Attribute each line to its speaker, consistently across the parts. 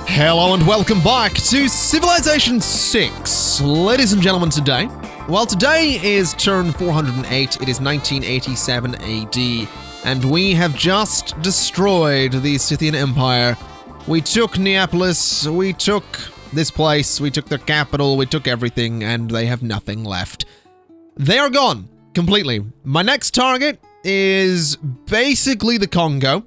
Speaker 1: Hello and welcome back to Civilization 6. Ladies and gentlemen, today is turn 408, it is 1987 AD, and we have just destroyed the Scythian Empire. We took Neapolis, we took this place, we took their capital, we took everything, and they have nothing left. They are gone, completely. My next target is basically the Congo.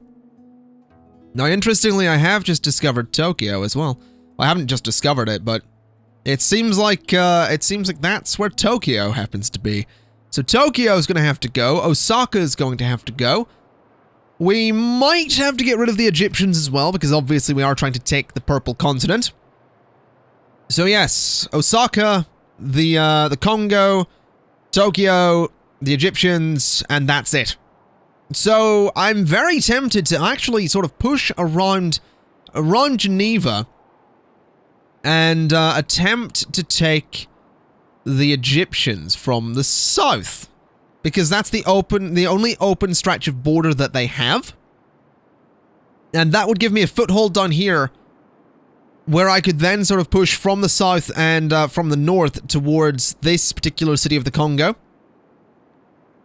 Speaker 1: Now, interestingly, I have just discovered Tokyo as well. I haven't just discovered it, but it seems like that's where Tokyo happens to be. So Tokyo is going to have to go. Osaka is going to have to go. We might have to get rid of the Egyptians as well, because obviously we are trying to take the Purple Continent. So yes, Osaka, the Congo, Tokyo, the Egyptians, and that's it. So I'm very tempted to actually sort of push around Geneva and attempt to take the Egyptians from the south, because that's the only open stretch of border that they have, and that would give me a foothold down here where I could then sort of push from the south and from the north towards this particular city of the Congo.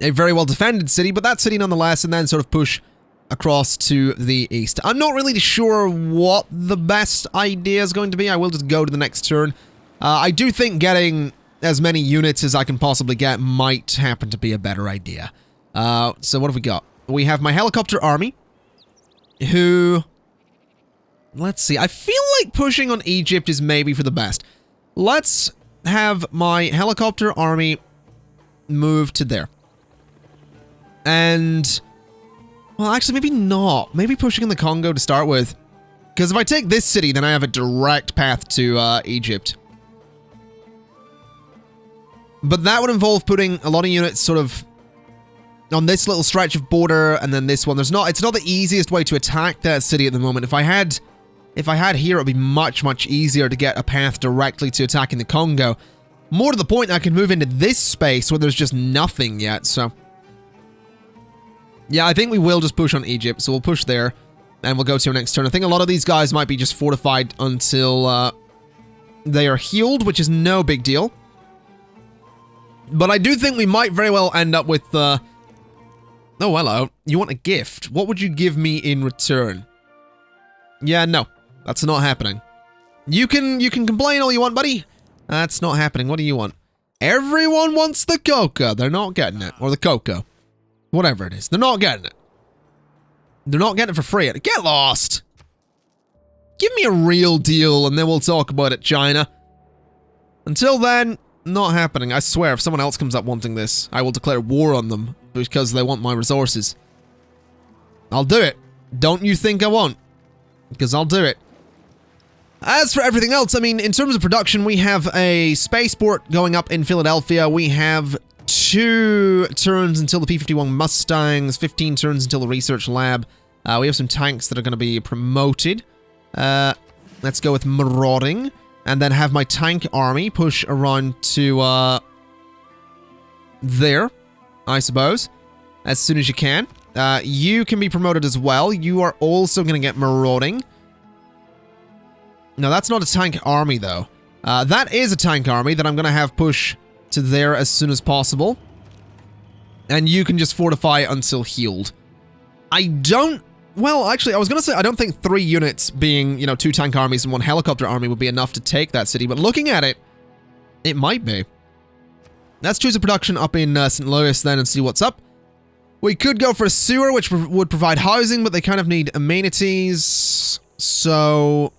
Speaker 1: A very well defended city, but that city nonetheless, and then sort of push across to the east. I'm not really sure what the best idea is going to be. I will just go to the next turn. I do think getting as many units as I can possibly get might happen to be a better idea. So what have we got? We have my helicopter army, who... Let's see. I feel like pushing on Egypt is maybe for the best. Let's have my helicopter army move to there. And, well, actually, maybe not. Maybe pushing in the Congo to start with. Because if I take this city, then I have a direct path to Egypt. But that would involve putting a lot of units sort of on this little stretch of border, and then this one. It's not the easiest way to attack that city at the moment. If I had here, it would be much, much easier to get a path directly to attacking the Congo. More to the point, I can move into this space where there's just nothing yet, so... Yeah, I think we will just push on Egypt, so we'll push there, and we'll go to our next turn. I think a lot of these guys might be just fortified until they are healed, which is no big deal. But I do think we might very well end up with... Oh, hello. You want a gift. What would you give me in return? Yeah, no. That's not happening. You can complain all you want, buddy. That's not happening. What do you want? Everyone wants the cocoa. They're not getting it. Or the cocoa. Whatever it is. They're not getting it. They're not getting it for free. Get lost! Give me a real deal and then we'll talk about it, China. Until then, not happening. I swear, if someone else comes up wanting this, I will declare war on them because they want my resources. I'll do it. Don't you think I won't? Because I'll do it. As for everything else, I mean, in terms of production, we have a spaceport going up in Philadelphia. We have 2 turns until the P-51 Mustangs, 15 turns until the research lab. We have some tanks that are going to be promoted. Let's go with marauding, and then have my tank army push around to there, I suppose, as soon as you can. You can be promoted as well. You are also going to get marauding. No, that's not a tank army, though. That is a tank army that I'm going to have push to there as soon as possible. And you can just fortify until healed. Well, actually, I was going to say, I don't think 3 units being, 2 tank armies and 1 helicopter army would be enough to take that city, but looking at it, it might be. Let's choose a production up in St. Louis then and see what's up. We could go for a sewer, which would provide housing, but they kind of need amenities, so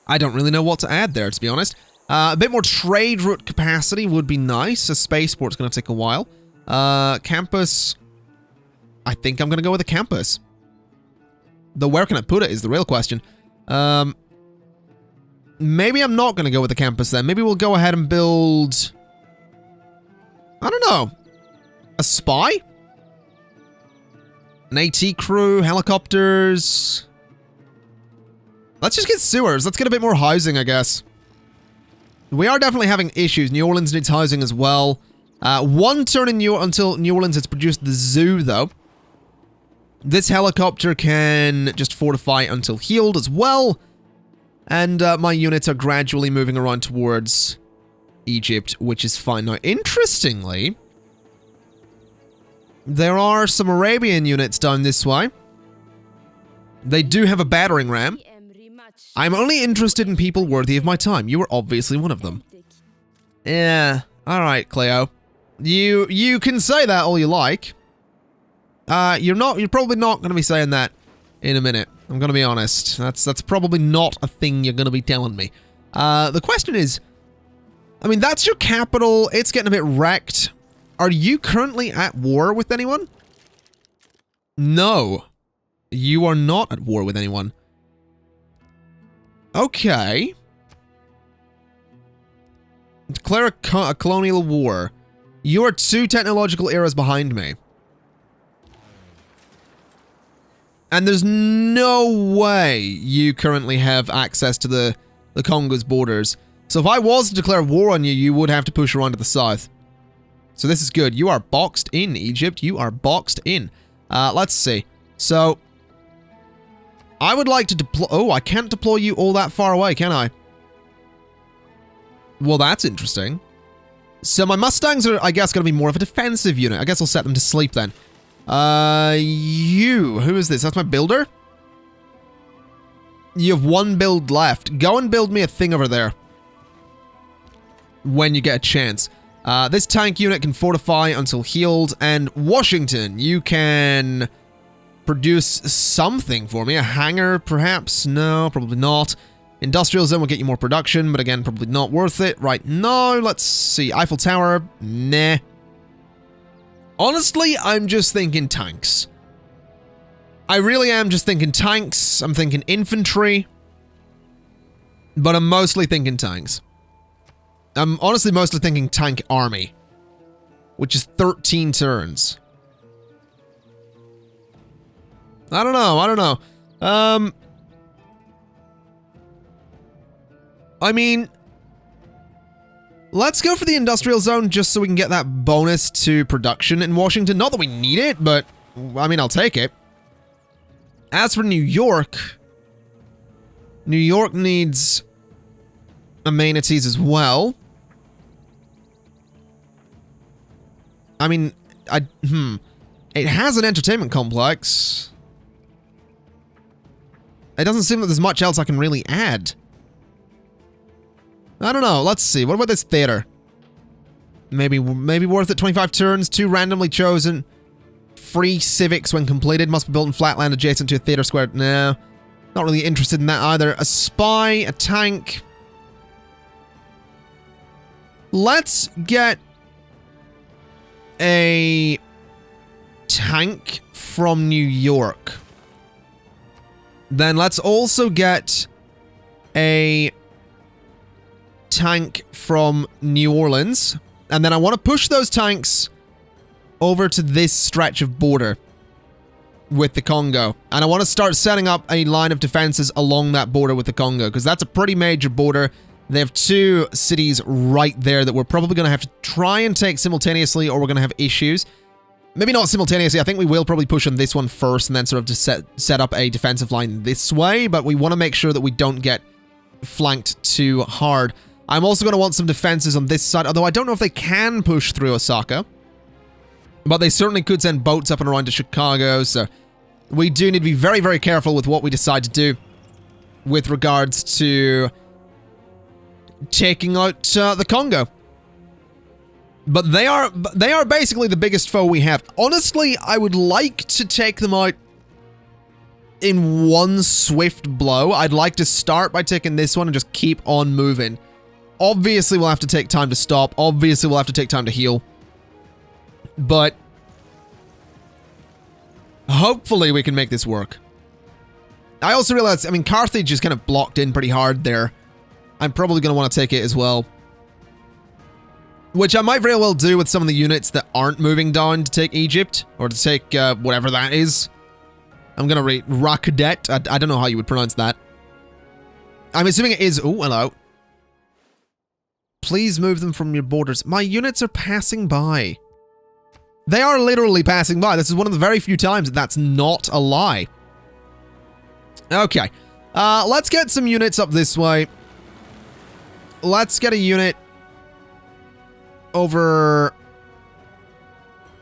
Speaker 1: I don't really know what to add there, to be honest. A bit more trade route capacity would be nice. A spaceport's going to take a while. Campus. I think I'm going to go with a campus. Though where can I put it is the real question. Maybe I'm not going to go with the campus then. Maybe we'll go ahead and build... I don't know. A spy? An AT crew, helicopters... Let's just get sewers. Let's get a bit more housing, I guess. We are definitely having issues. New Orleans needs housing as well. 1 turn until New Orleans has produced the zoo, though. This helicopter can just fortify until healed as well. And my units are gradually moving around towards Egypt, which is fine. Now, interestingly, there are some Arabian units down this way. They do have a battering ram. I'm only interested in people worthy of my time. You are obviously one of them. Yeah, alright, Cleo. You can say that all you like. You're probably not going to be saying that in a minute. I'm going to be honest. That's probably not a thing you're going to be telling me. The question is, I mean, that's your capital. It's getting a bit wrecked. Are you currently at war with anyone? No. You are not at war with anyone. Okay. Declare a colonial war. You are 2 technological eras behind me. And there's no way you currently have access to the Congo's borders. So if I was to declare war on you, you would have to push around to the south. So this is good. You are boxed in, Egypt. You are boxed in. Let's see. So, I would like to deploy... Oh, I can't deploy you all that far away, can I? Well, that's interesting. So my Mustangs are, I guess, going to be more of a defensive unit. I guess I'll set them to sleep then. Who is this? That's my builder? You have 1 build left. Go and build me a thing over there. When you get a chance. This tank unit can fortify until healed. And Washington, you can produce something for me. A hangar, perhaps? No, probably not. Industrial zone will get you more production, but again, probably not worth it right now. Let's see. Eiffel Tower, nah. Honestly, I'm just thinking tanks. I really am just thinking tanks. I'm thinking infantry. But I'm mostly thinking tanks. I'm honestly mostly thinking tank army. Which is 13 turns. I don't know. I mean, let's go for the industrial zone just so we can get that bonus to production in Washington. Not that we need it, but, I mean, I'll take it. As for New York needs amenities as well. I mean, it has an entertainment complex. It doesn't seem that there's much else I can really add. I don't know. Let's see. What about this theater? Maybe worth it. 25 turns, 2 randomly chosen. Free civics when completed. Must be built in flatland adjacent to a theater square. No. Not really interested in that either. A spy, a tank. Let's get a tank from New York. Then let's also get a tank from New Orleans. And then I want to push those tanks over to this stretch of border with the Congo. And I want to start setting up a line of defenses along that border with the Congo, because that's a pretty major border. They have 2 cities right there that we're probably going to have to try and take simultaneously, or we're going to have issues. Maybe not simultaneously. I think we will probably push on this one first and then sort of just set up a defensive line this way, but we want to make sure that we don't get flanked too hard. I'm also going to want some defenses on this side, although I don't know if they can push through Osaka. But they certainly could send boats up and around to Chicago, so we do need to be very, very careful with what we decide to do with regards to taking out the Congo. But they are basically the biggest foe we have. Honestly, I would like to take them out in one swift blow. I'd like to start by taking this one and just keep on moving. Obviously, we'll have to take time to stop. Obviously, we'll have to take time to heal. But hopefully we can make this work. I also realized, I mean, Carthage is kind of blocked in pretty hard there. I'm probably going to want to take it as well. Which I might very well do with some of the units that aren't moving down to take Egypt. Or to take whatever that is. I'm going to read Rakadet. I don't know how you would pronounce that. I'm assuming it is... Oh, hello. Please move them from your borders. My units are passing by. They are literally passing by. This is one of the very few times that's not a lie. Okay. Let's get some units up this way. Let's get a unit over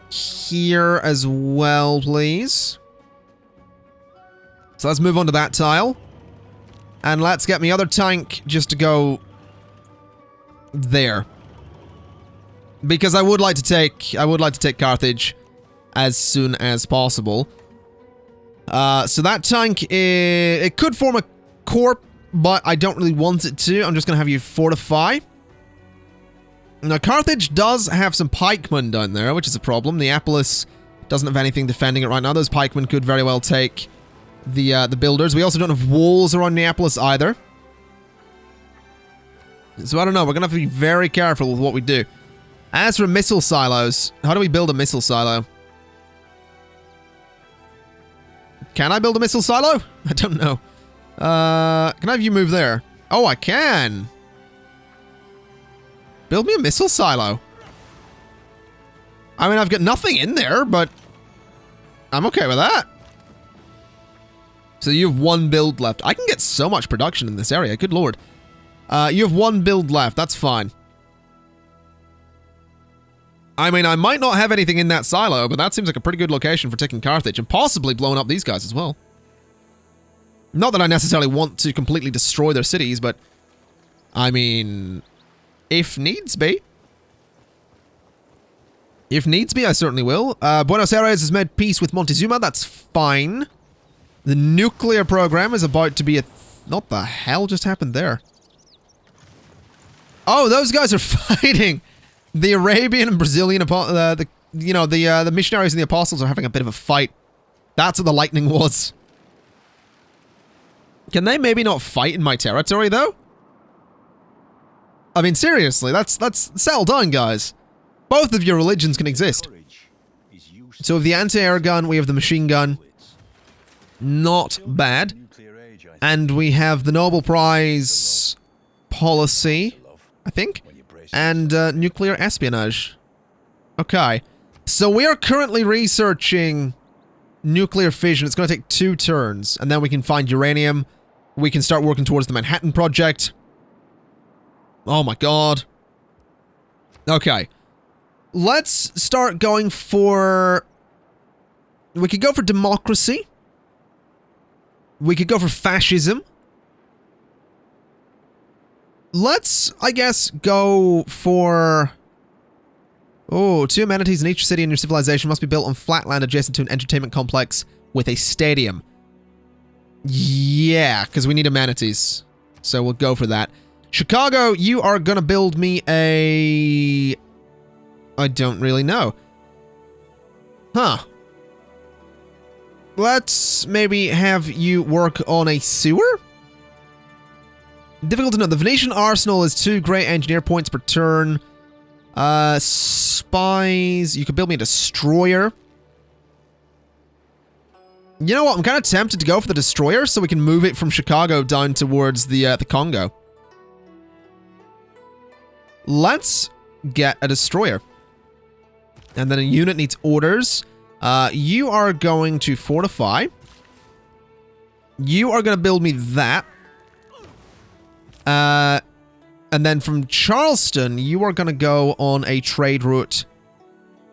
Speaker 1: here as well, please. So let's move on to that tile. And let's get my other tank just to go there. Because I would like to take Carthage as soon as possible. So that tank, it could form a corp, but I don't really want it to. I'm just going to have you fortify. Now, Carthage does have some pikemen down there, which is a problem. Neapolis doesn't have anything defending it right now. Those pikemen could very well take the builders. We also don't have walls around Neapolis either. So I don't know. We're going to have to be very careful with what we do. As for missile silos, how do we build a missile silo? Can I build a missile silo? I don't know. Can I have you move there? Oh, I can. Build me a missile silo. I mean, I've got nothing in there, but I'm okay with that. So you have one build left. I can get so much production in this area. Good lord. You have one build left. That's fine. I mean, I might not have anything in that silo, but that seems like a pretty good location for taking Carthage and possibly blowing up these guys as well. Not that I necessarily want to completely destroy their cities, but I mean, if needs be. If needs be, I certainly will. Buenos Aires has made peace with Montezuma. That's fine. The nuclear program is about to be a... What the hell just happened there? Oh, those guys are fighting. The Arabian and Brazilian, the missionaries and the apostles are having a bit of a fight. That's what the lightning was. Can they maybe not fight in my territory, though? I mean, seriously, that's settle down, guys. Both of your religions can exist. So with the anti-air gun, we have the machine gun. Not bad. And we have the Nobel Prize policy, I think. And nuclear espionage. Okay. So we are currently researching nuclear fission. It's going to take 2 turns. And then we can find uranium. We can start working towards the Manhattan Project. Oh my god. Okay. Let's start going for... We could go for democracy. We could go for fascism. Let's, I guess, go for... Oh, 2 amenities in each city in your civilization must be built on flat land adjacent to an entertainment complex with a stadium. Yeah, because we need amenities. So we'll go for that. Chicago, you are going to build me a... I don't really know. Huh. Let's maybe have you work on a sewer? Difficult to know. The Venetian arsenal is 2 great engineer points per turn. Spies. You could build me a destroyer. You know what? I'm kind of tempted to go for the destroyer so we can move it from Chicago down towards the Congo. Let's get a destroyer. And then a unit needs orders. You are going to fortify. You are going to build me that. And then from Charleston, you are going to go on a trade route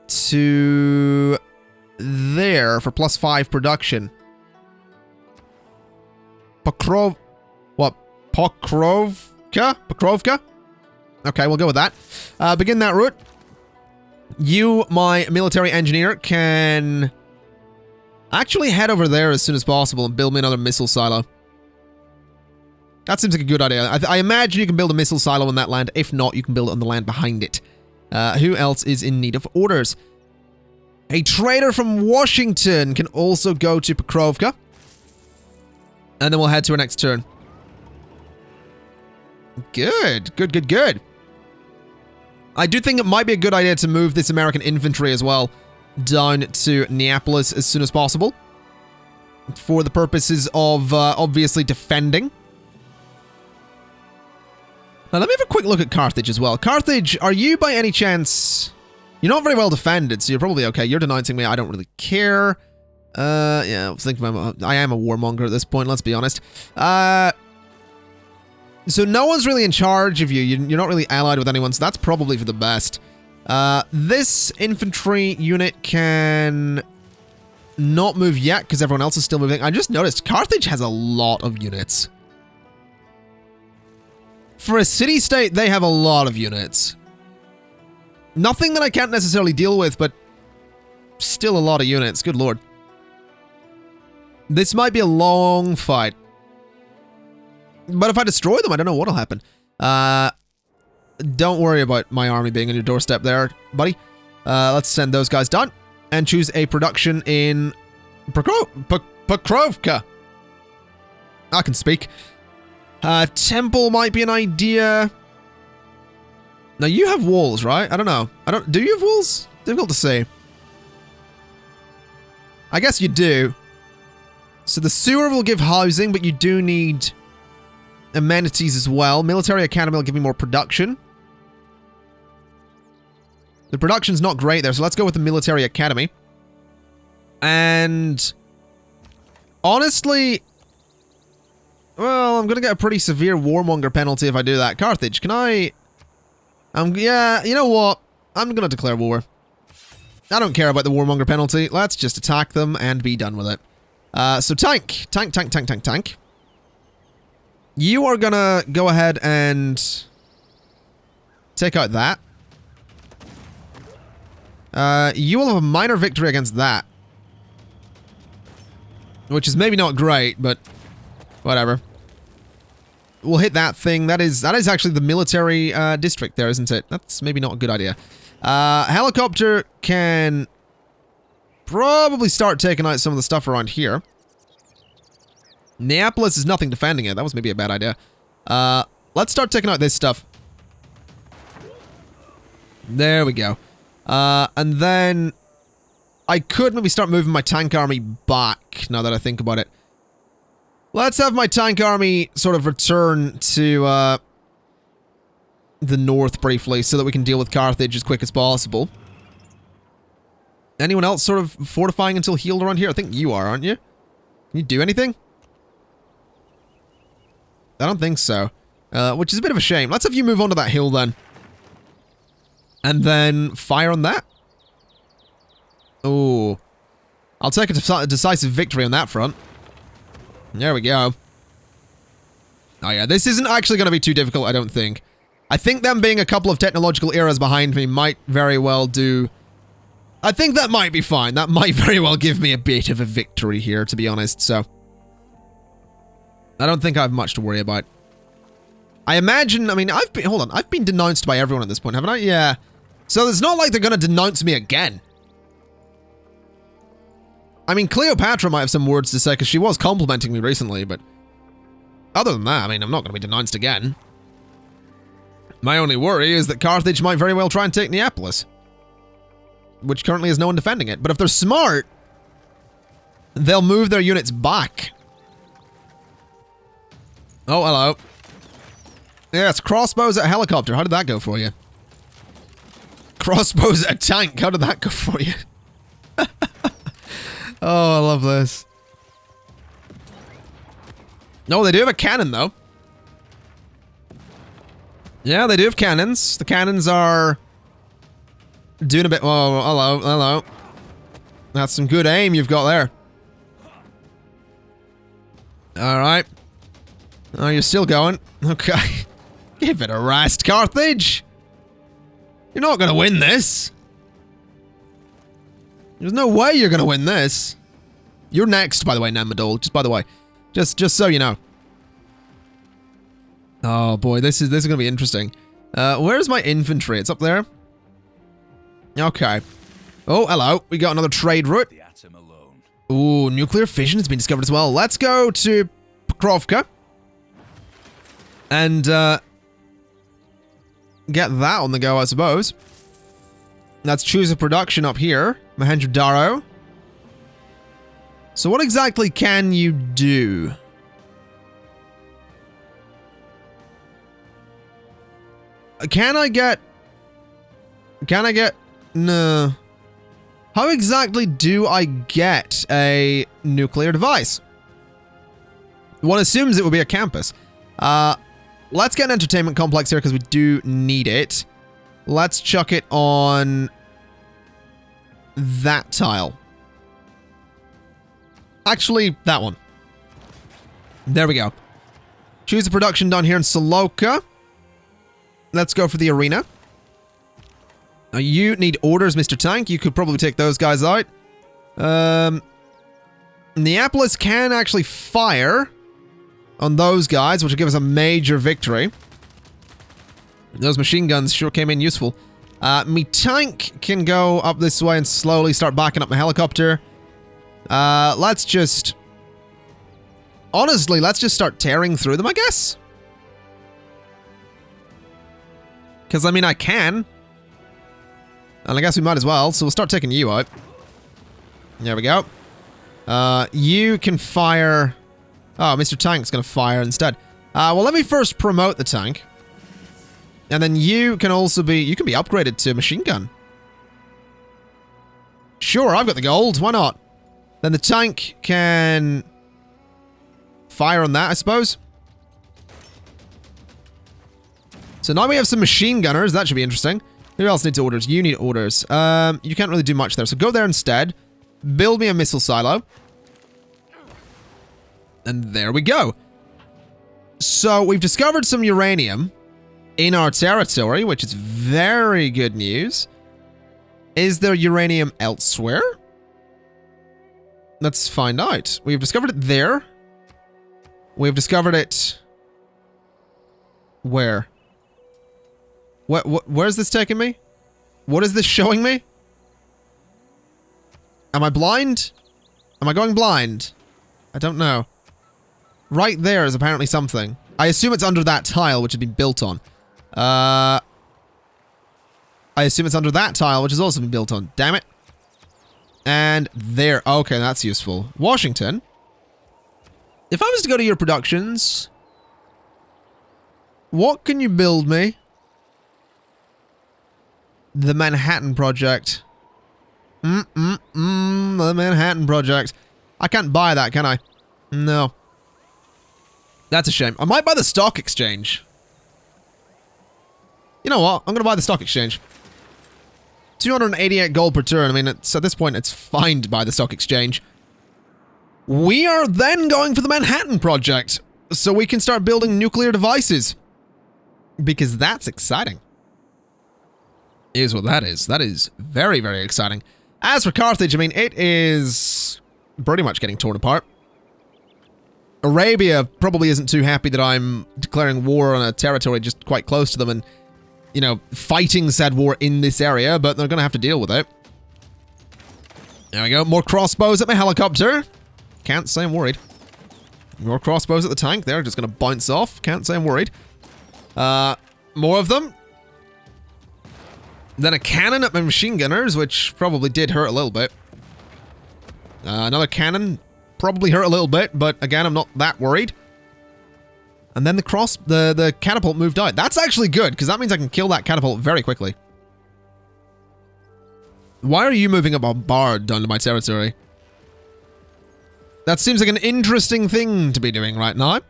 Speaker 1: to there for +5 production. Pokrovka? Pokrovka? Okay, we'll go with that. Begin that route. You, my military engineer, can actually head over there as soon as possible and build me another missile silo. That seems like a good idea. I imagine you can build a missile silo on that land. If not, you can build it on the land behind it. Who else is in need of orders? A trader from Washington can also go to Pokrovka. And then we'll head to our next turn. Good. Good, good, good. I do think it might be a good idea to move this American infantry as well down to Neapolis as soon as possible. For the purposes of, obviously, defending. Now, let me have a quick look at Carthage as well. Carthage, are you by any chance... You're not very well defended, so you're probably okay. You're denouncing me. I don't really care. Yeah, I was thinking I am a warmonger at this point, let's be honest. So no one's really in charge of you. You're not really allied with anyone, so that's probably for the best. This infantry unit can not move yet because everyone else is still moving. I just noticed Carthage has a lot of units. For a city-state, they have a lot of units. Nothing that I can't necessarily deal with, but still a lot of units. Good lord. This might be a long fight. But if I destroy them, I don't know what'll happen. Don't worry about my army being on your doorstep there, buddy. Let's send those guys down and choose a production in Pokrovka. I can speak. Temple might be an idea. Now you have walls, right? I don't know. Do you have walls? Difficult to say. I guess you do. So the sewer will give housing, but you do need amenities as well. Military Academy will give me more production. The production's not great there, so let's go with the Military Academy. And honestly, well, I'm gonna get a pretty severe warmonger penalty if I do that. Carthage, can I? Yeah, you know what? I'm gonna declare war. I don't care about the warmonger penalty. Let's just attack them and be done with it. So tank. You are gonna go ahead and take out that. You will have a minor victory against that. Which is maybe not great, but whatever. We'll hit that thing. That is actually the military district there, isn't it? That's maybe not a good idea. Helicopter can probably start taking out some of the stuff around here. Neapolis is nothing defending it. That was maybe a bad idea. Let's start taking out this stuff. There we go. And then I could maybe start moving my tank army back, now that I think about it. Let's have my tank army sort of return to the north briefly so that we can deal with Carthage as quick as possible. Anyone else sort of fortifying until healed around here? I think you are, aren't you? Can you do anything? I don't think so. Which is a bit of a shame. Let's have you move on to that hill then. And then fire on that. Oh. I'll take a decisive victory on that front. There we go. Oh yeah, this isn't actually going to be too difficult, I don't think. I think them being a couple of technological eras behind me might very well do... I think that might be fine. That might very well give me a bit of a victory here, to be honest, so... I don't think I have much to worry about. I imagine, I mean, hold on, I've been denounced by everyone at this point, haven't I? Yeah. So it's not like they're gonna denounce me again. I mean, Cleopatra might have some words to say, because she was complimenting me recently, but... Other than that, I mean, I'm not gonna be denounced again. My only worry is that Carthage might very well try and take Neapolis. Which currently has no one defending it. But if they're smart, they'll move their units back. Oh, hello. Yes, crossbows at a helicopter. How did that go for you? Crossbows at a tank. How did that go for you? Oh, I love this. No, they do have a cannon, though. Yeah, they do have cannons. The cannons are doing a bit... Oh, hello, hello. That's some good aim you've got there. Alright. Oh, you're still going. Okay. Give it a rest, Carthage. You're not going to win this. There's no way you're going to win this. You're next, by the way, Namadol. Just by the way. Just so you know. Oh, boy. This is going to be interesting. Where's my infantry? It's up there. Okay. Oh, hello. We got another trade route. Ooh, nuclear fission has been discovered as well. Let's go to Pokrovka. And, get that on the go, I suppose. Let's choose a production up here. Mohenjo-Daro. So what exactly can you do? Can I get... No. How exactly do I get a nuclear device? One assumes it would be a campus. Let's get an entertainment complex here because we do need it. Let's chuck it on that tile. Actually, that one. There we go. Choose a production down here in Saloka. Let's go for the arena. Now you need orders, Mr. Tank. You could probably take those guys out. Neapolis can actually fire on those guys, which will give us a major victory. Those machine guns sure came in useful. Me tank can go up this way and slowly start backing up my helicopter. Let's just... Honestly, let's just start tearing through them, I guess. Because, I mean, I can. And I guess we might as well, so we'll start taking you out. There we go. You can fire... Oh, Mr. Tank's going to fire instead. Well, let me first promote the tank. And then you can also be... You can be upgraded to a machine gun. Sure, I've got the gold. Why not? Then the tank can... fire on that, I suppose. So now we have some machine gunners. That should be interesting. Who else needs orders? You need orders. You can't really do much there. So go there instead. Build me a missile silo. And there we go. So we've discovered some uranium in our territory, which is very good news. Is there uranium elsewhere? Let's find out. We've discovered it there. We've discovered it... Where? Where's this taking me? What is this showing me? Am I blind? Am I going blind? I don't know. Right there is apparently something. I assume it's under that tile, which has been built on. I assume it's under that tile, which has also been built on. Damn it. And there. Okay, that's useful. Washington. If I was to go to your productions, what can you build me? The Manhattan Project. The Manhattan Project. I can't buy that, can I? No. That's a shame. I might buy the stock exchange. You know what? I'm going to buy the stock exchange. 288 gold per turn. I mean, it's, at this point, it's fine to buy the stock exchange. We are then going for the Manhattan Project, so we can start building nuclear devices. Because that's exciting. Is what that is. That is very, very exciting. As for Carthage, I mean, it is pretty much getting torn apart. Arabia probably isn't too happy that I'm declaring war on a territory just quite close to them and, you know, fighting said war in this area, but they're going to have to deal with it. There we go. More crossbows at my helicopter. Can't say I'm worried. More crossbows at the tank. They're just going to bounce off. Can't say I'm worried. More of them. Then a cannon at my machine gunners, which probably did hurt a little bit. Another cannon probably hurt a little bit, but again, I'm not that worried. And then the catapult moved out. That's actually good, because that means I can kill that catapult very quickly. Why are you moving a bombard down to my territory? That seems like an interesting thing to be doing right now.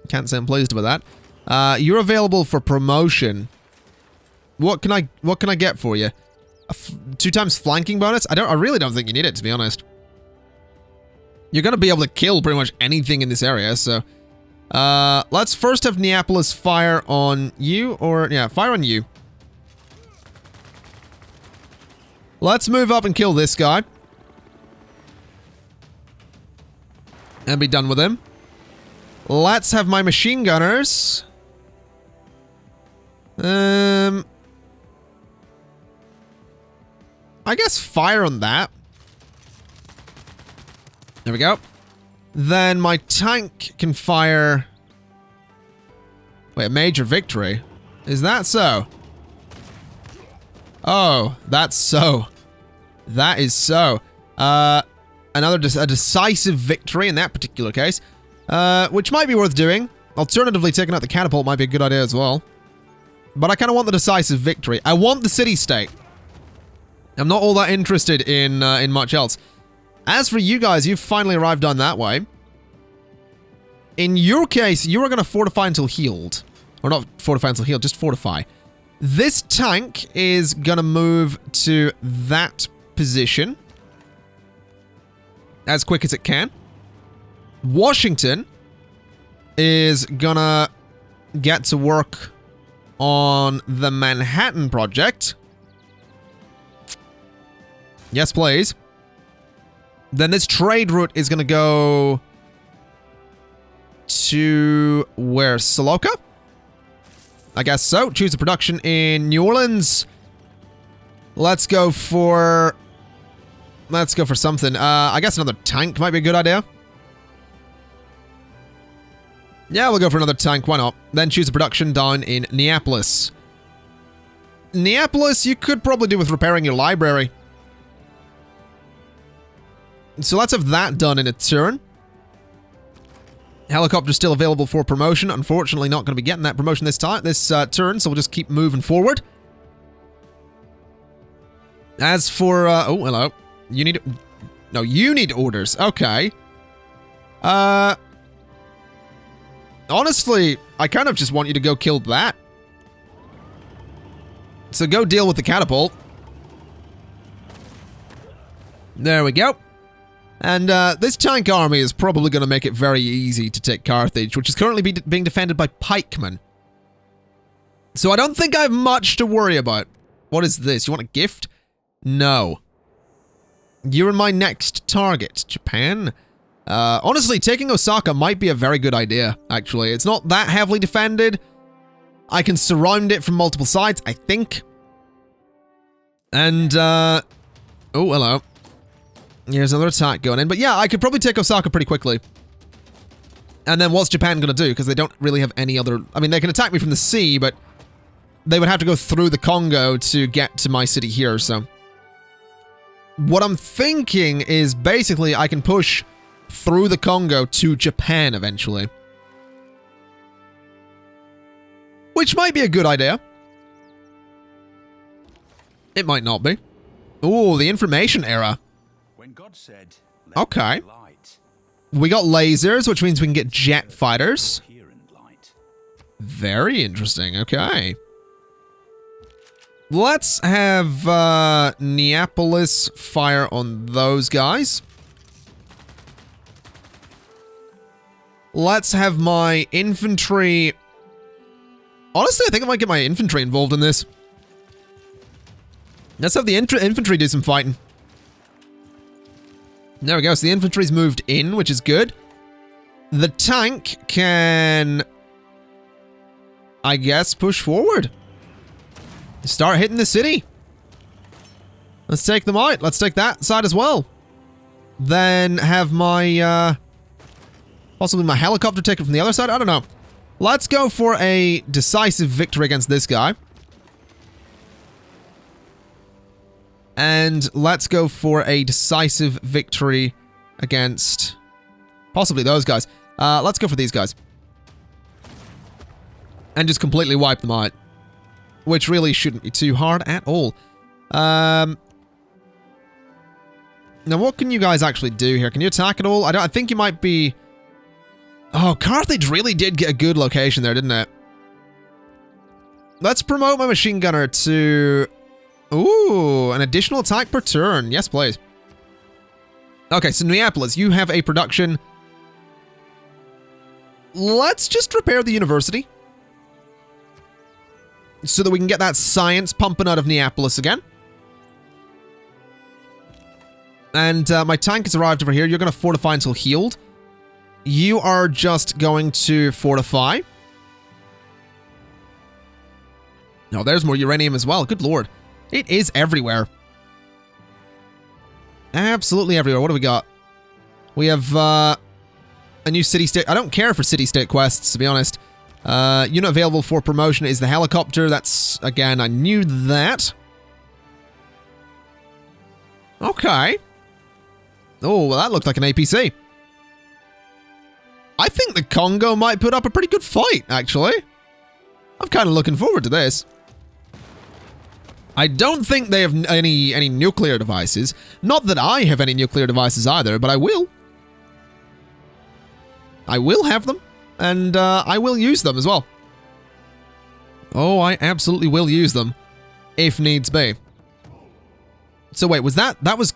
Speaker 1: Can't say I'm pleased with that. You're available for promotion. What can I get for you? 2 times flanking bonus? I really don't think you need it, to be honest. You're gonna be able to kill pretty much anything in this area, so let's first have Neapolis fire on you, or yeah, fire on you. Let's move up and kill this guy. And be done with him. Let's have my machine gunners. I guess fire on that. There we go. Then my tank can fire... Wait, a major victory? Is that so? Oh, that's so. That is so. A decisive victory in that particular case. Which might be worth doing. Alternatively, taking out the catapult might be a good idea as well. But I kind of want the decisive victory. I want the city-state. I'm not all that interested in much else. As for you guys, you've finally arrived on that way. In your case, you are going to fortify until healed. Or not fortify until healed, just fortify. This tank is going to move to that position as quick as it can. Washington is going to get to work on the Manhattan project. Yes, please. Then this trade route is going to go to where? Saloka? I guess so. Choose a production in New Orleans. Let's go for something. I guess another tank might be a good idea. Yeah, we'll go for another tank. Why not? Then choose a production down in Neapolis. Neapolis, you could probably do with repairing your library. So let's have that done in a turn. Helicopter still available for promotion. Unfortunately, not going to be getting that promotion this turn, so we'll just keep moving forward. As for, oh, hello. You need orders. Okay. Honestly, I kind of just want you to go kill that. So go deal with the catapult. There we go. And this tank army is probably going to make it very easy to take Carthage, which is currently being defended by pikemen. So I don't think I have much to worry about. What is this? You want a gift? No. You're my next target, Japan. Honestly, taking Osaka might be a very good idea, actually. It's not that heavily defended. I can surround it from multiple sides, I think. And, oh, hello. Here's another attack going in. But yeah, I could probably take Osaka pretty quickly. And then what's Japan going to do? Because they don't really have any other... I mean, they can attack me from the sea, but they would have to go through the Congo to get to my city here, so... What I'm thinking is basically I can push through the Congo to Japan eventually. Which might be a good idea. It might not be. Ooh, the information era.
Speaker 2: When God said,
Speaker 1: okay. We got lasers, which means we can get jet fighters. Very interesting. Okay. Let's have Neapolis fire on those guys. Let's have my infantry... Honestly, I think I might get my infantry involved in this. Let's have the infantry do some fighting. There we go. So the infantry's moved in, which is good. The tank can, I guess, push forward. Start hitting the city. Let's take them out. Let's take that side as well. Then have my, possibly my helicopter take it from the other side. I don't know. Let's go for a decisive victory against this guy. And let's go for a decisive victory against possibly those guys. Let's go for these guys. And just completely wipe them out. Which really shouldn't be too hard at all. Now, what can you guys actually do here? Can you attack at all? I think you might be... Oh, Carthage really did get a good location there, didn't it? Let's promote my machine gunner to... Ooh, an additional attack per turn. Yes, please. Okay, so Neapolis, you have a production. Let's just repair the university. So that we can get that science pumping out of Neapolis again. And my tank has arrived over here. You're going to fortify until healed. You are just going to fortify. Oh, there's more uranium as well. Good lord. It is everywhere. Absolutely everywhere. What do we got? We have a new city-state. I don't care for city-state quests, to be honest. Unit available for promotion is the helicopter. That's, again, I knew that. Okay. Oh, well, that looked like an APC. I think the Congo might put up a pretty good fight, actually. I'm kind of looking forward to this. I don't think they have any nuclear devices. Not that I have any nuclear devices either, but I will. I will have them, and I will use them as well. Oh, I absolutely will use them, if needs be. So wait, was that was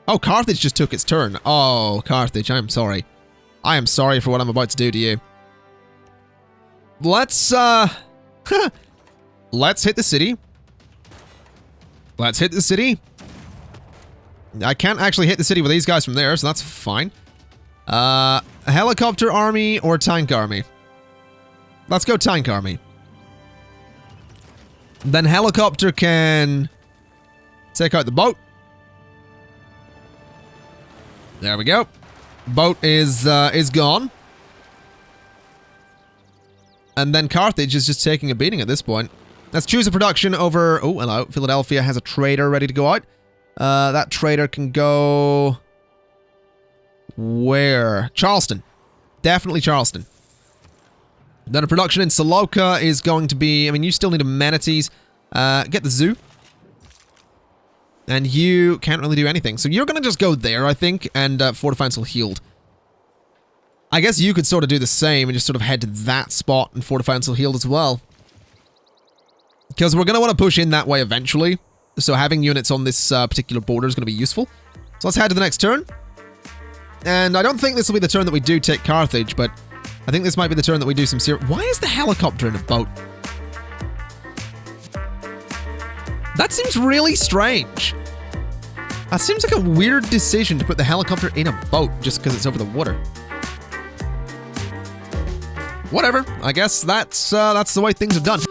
Speaker 1: oh, Carthage just took its turn. Oh, Carthage, I am sorry. I am sorry for what I'm about to do to you. Let's let's hit the city. Let's hit the city. I can't actually hit the city with these guys from there, so that's fine. Helicopter army or tank army? Let's go tank army. Then helicopter can take out the boat. There we go. Boat is gone. And then Carthage is just taking a beating at this point. Let's choose a production over... Oh, hello. Philadelphia has a trader ready to go out. That trader can go... Where? Charleston. Definitely Charleston. Then a production in Saloka is going to be... I mean, you still need amenities. Get the zoo. And you can't really do anything. So you're going to just go there, I think, and fortify until healed. I guess you could sort of do the same and just sort of head to that spot and fortify until healed as well. Because we're going to want to push in that way eventually. So having units on this particular border is going to be useful. So let's head to the next turn. And I don't think this will be the turn that we do take Carthage, but I think this might be the turn that we do some serious... Why is the helicopter in a boat? That seems really strange. That seems like a weird decision to put the helicopter in a boat just because it's over the water. Whatever. I guess that's the way things are done.